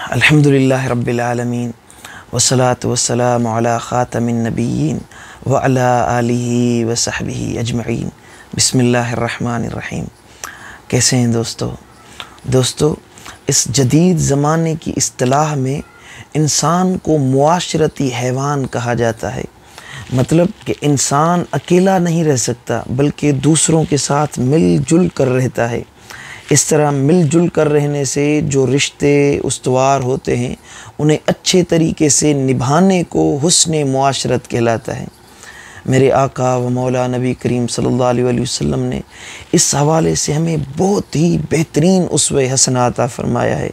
अल्हम्दुलिल्लाहि रब्बिल आलमीन वस्सलातु वस्सलामु अला खातमिन नबिय्यीन व अला आलिहि व सहबिहि अजमईन। बिस्मिल्लाहिर रहमानिर रहीम। कैसे हैं दोस्तों, इस जदीद ज़माने की इस्तिलाह में इंसान को मुआशरती हैवान कहा जाता है। मतलब कि इंसान अकेला नहीं रह सकता बल्कि दूसरों के साथ मिलजुल कर रहता है। इस तरह मिलजुल कर रहने से जो रिश्ते उस्तवार होते हैं उन्हें अच्छे तरीके से निभाने को हुस्न मुआशरत कहलाता है। मेरे आका व मौला नबी करीम सल्लल्लाहु अलैहि वसल्लम ने इस हवाले से हमें बहुत ही बेहतरीन उसवे हसना अता फरमाया है,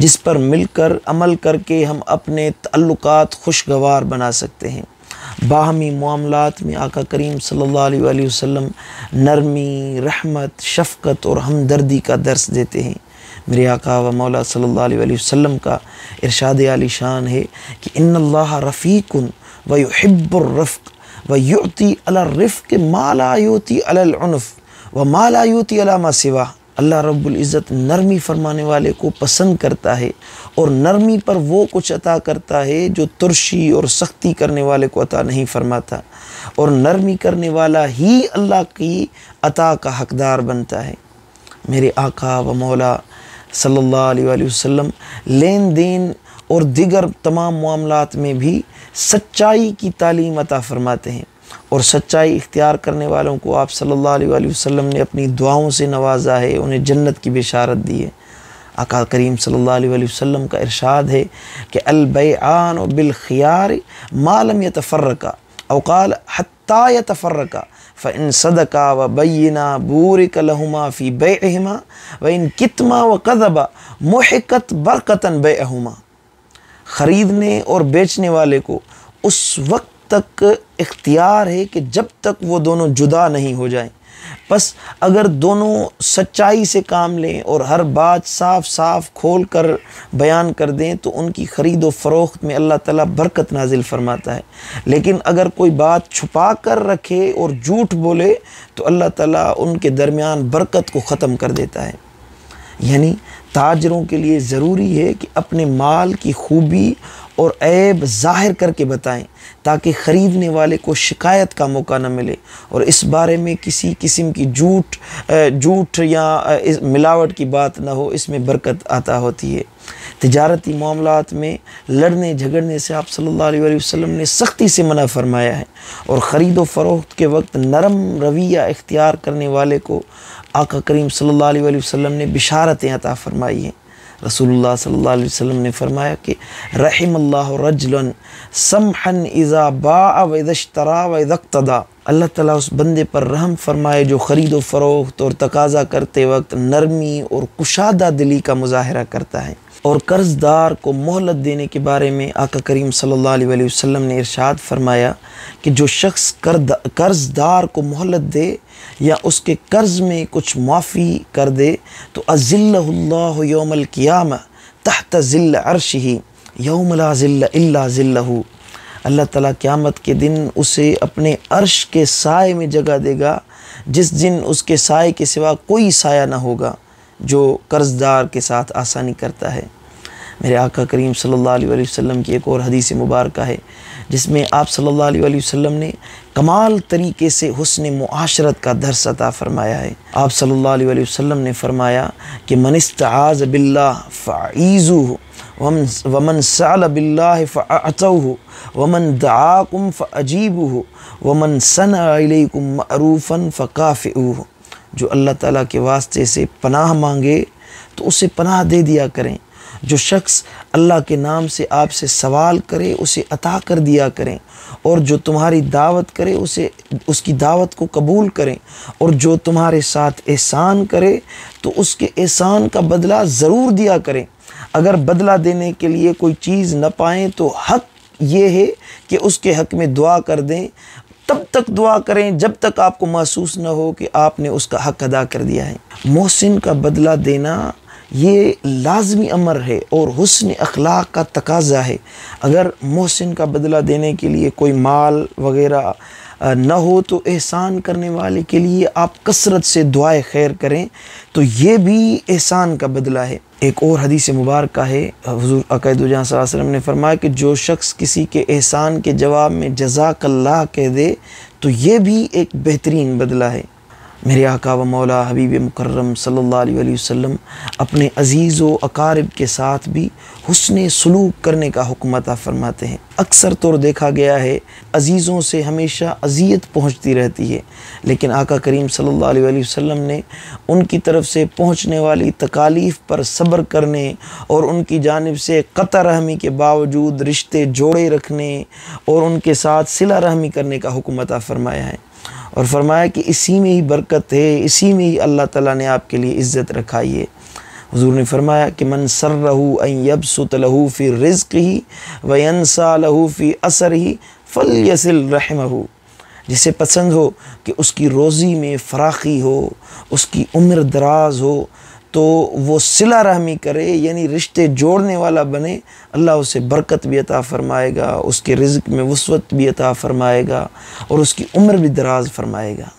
जिस पर मिलकर अमल करके हम अपने ताल्लुकात खुशगवार बना सकते हैं। बाहमी मामलात में आका करीम सल्लल्लाहु अलैहि वसल्लम नरमी, रहमत, शफ़क़त और हमदर्दी का दर्स देते हैं। मेरे आका व मौला सल्लल्लाहु अलैहि वसल्लम का इरशाद आली शान है कि इन्नल्लाह रफ़ीकुन व युहिब्बुर रफ़्क़ व युअती अला रिफ़्क़ मा ला युअती अलल उन्फ़ व मा ला युअती अला मा सिवा। अल्लाह रब्बुल इज़्ज़त नरमी फरमाने वाले को पसंद करता है और नरमी पर वो कुछ अता करता है जो तुर्शी और सख्ती करने वाले को अता नहीं फरमाता, और नरमी करने वाला ही अल्लाह की अता का हकदार बनता है। मेरे आका व मौला सल्लल्लाहु अलैहि वसल्लम लेन देन और दिगर तमाम मामलात में भी सच्चाई की तालीम अता फरमाते हैं, और सच्चाई इख्तियार करने वालों को आप सल्लल्लाहु अलैहि वसल्लम ने अपनी दुआओं से नवाजा है, उन्हें जन्नत की बिशारत दी है। आका करीम सल्लल्लाहु अलैहि वसल्लम का इरशाद है कि अल बैआन बिल खियार मा लम यतफर्रका औ क़ाल हत्ता यतफर्रका फ़इन सदका व बय्यना बूरिक लहुमा फ़ी बैइहिमा व इन कित्मा व कज़बा मुहिकत बरकतन बैअहुमा। ख़रीदने और बेचने वाले को उस वक्त तक इख्तियार है कि जब तक वो दोनों जुदा नहीं हो जाएं। बस अगर दोनों सच्चाई से काम लें और हर बात साफ साफ खोल कर बयान कर दें तो उनकी ख़रीद व फ़रोख्त में अल्लाह ताला बरकत नाजिल फरमाता है। लेकिन अगर कोई बात छुपा कर रखे और झूठ बोले तो अल्लाह ताला उनके दरमियान बरकत को ख़त्म कर देता है। यानी ताजरों के लिए ज़रूरी है कि अपने माल की खूबी और ऐब ज़ाहिर करके बताएं ताकि ख़रीदने वाले को शिकायत का मौका न मिले और इस बारे में किसी किस्म की झूठ या मिलावट की बात न हो। इसमें बरकत आता होती है। तिजारती मामलात में लड़ने झगड़ने से आप सल्लल्लाहु अलैहि वसल्लम ने सख्ती से मना फरमाया है, और ख़रीद व फ़रोख्त के वक्त नरम रवैया इख्तियार करने वाले को आका करीम सल्लल्लाहु अलैहि वसल्लम ने बिशारतें अता फरमाई हैं। रसूलुल्लाह सल्लल्लाहु अलैहि वसल्लम ने फरमाया कि रहिमल्लाहु रजुलन समहन इज़ा बाअ व इज़्तरा व इज़्तदा। अल्लाह ताला उस बंदे पर रहम फरमाए जो ख़रीद व फ़रोख्त और तकाज़ा करते वक्त नरमी और कुशादा दिली का मुज़ाहरा करता है। और कर्ज़दार को मोहलत देने के बारे में आका करीम सल्लल्लाहु अलैहि वसल्लम ने इरशाद फरमाया कि जो शख्स कर्ज़दार को मोहलत दे या उसके कर्ज़ में कुछ माफ़ी कर दे तो अज़िल्लहुल्लाहु यौमल क़ियामा तहत ज़िल्ल अर्शिही यौम ला ज़िल्ल इल्ला ज़िल्लहु। अल्लाह ताला क़यामत के दिन उसे अपने अर्श के साए में जगह देगा, जिस दिन उसके साए के सिवा कोई साया ना होगा, जो कर्ज़दार के साथ आसानी करता है। मेरे आका करीम सल्लल्लाहु अलैहि वसल्लम की एक और हदीस मुबारक है जिसमें आप सल्लल्लाहु अलैहि वसल्लम ने कमाल तरीके से हुस्न मुआशरत का दर्स अता फरमाया है। आप सल्लल्लाहु अलैहि वसल्लम ने फरमाया कि मन इस्तआज़ बिल्लाह फ़अईज़ुहु वमन सअल बिल्लाह फ़अअतौहु वमन दआकुम फ़अजीबुहु वमन सनअ इलैकुम मअरूफ़न फ़काफ़िऊहु। जो अल्लाह ताला के वास्ते से पनाह मांगे तो उसे पनाह दे दिया करें। जो शख्स अल्लाह के नाम से आपसे सवाल करे उसे अता कर दिया करें, और जो तुम्हारी दावत करे उसे उसकी दावत को कबूल करें, और जो तुम्हारे साथ एहसान करे तो उसके एहसान का बदला ज़रूर दिया करें। अगर बदला देने के लिए कोई चीज़ न पाएँ तो हक़ ये है कि उसके हक़ में दुआ कर दें। तब तक दुआ करें जब तक आपको महसूस न हो कि आपने उसका हक़ अदा कर दिया है। मोहसिन का बदला देना ये लाज़मी अमर है और हुस्न अखलाक का तकाज़ा है। अगर मोहसिन का बदला देने के लिए कोई माल वग़ैरह न हो तो एहसान करने वाले के लिए आप कसरत से दुआए खैर करें, तो ये भी एहसान का बदला है। एक और हदीस मुबारक है, हुज़ूर अक़ाइद जहाँ सल्लल्लाहु अलैहि वसल्लम ने फरमाया कि जो शख्स किसी के एहसान के जवाब में जज़ाकल्लाह कह दे तो ये भी एक बेहतरीन बदला है। मेरे आका व मौला हबीब मुकर्रम सल्लल्लाहु अलैहि वसल्लम अपने अज़ीज़ व अकारिब के साथ भी हुस्न सलूक करने का हुक्म अता फरमाते हैं। अक्सर तौर देखा गया है अज़ीज़ों से हमेशा अज़ियत पहुँचती रहती है, लेकिन आका करीम सल्लल्लाहु अलैहि वसल्लम ने उनकी तरफ से पहुँचने वाली तकालीफ़ पर सब्र करने और उनकी जानिब से क़ता रहमी के बावजूद रिश्ते जोड़े रखने और उनके साथ सिला रहमी करने का हुक्म अता फरमाया है, और फरमाया कि इसी में ही बरकत है, इसी में ही अल्लाह ताला ने आपके लिए इज़्ज़त रखाई है। हुज़ूर ने फरमाया कि मन सर्रहु अन यबसुत लहू फ़ी रिज़्क़िही व यंसा लहू फ़ी असरिही फ़लयसिल रहमहु। जिसे पसंद हो कि उसकी रोज़ी में फ़राखी हो, उसकी उम्र दराज हो, तो वो सिला रहमी करे, यानी रिश्ते जोड़ने वाला बने। अल्लाह उसे बरकत भी अता फ़रमाएगा, उसके रिज़्क़ में वुसअत भी अता फ़रमाएगा और उसकी उम्र भी दराज फ़रमाएगा।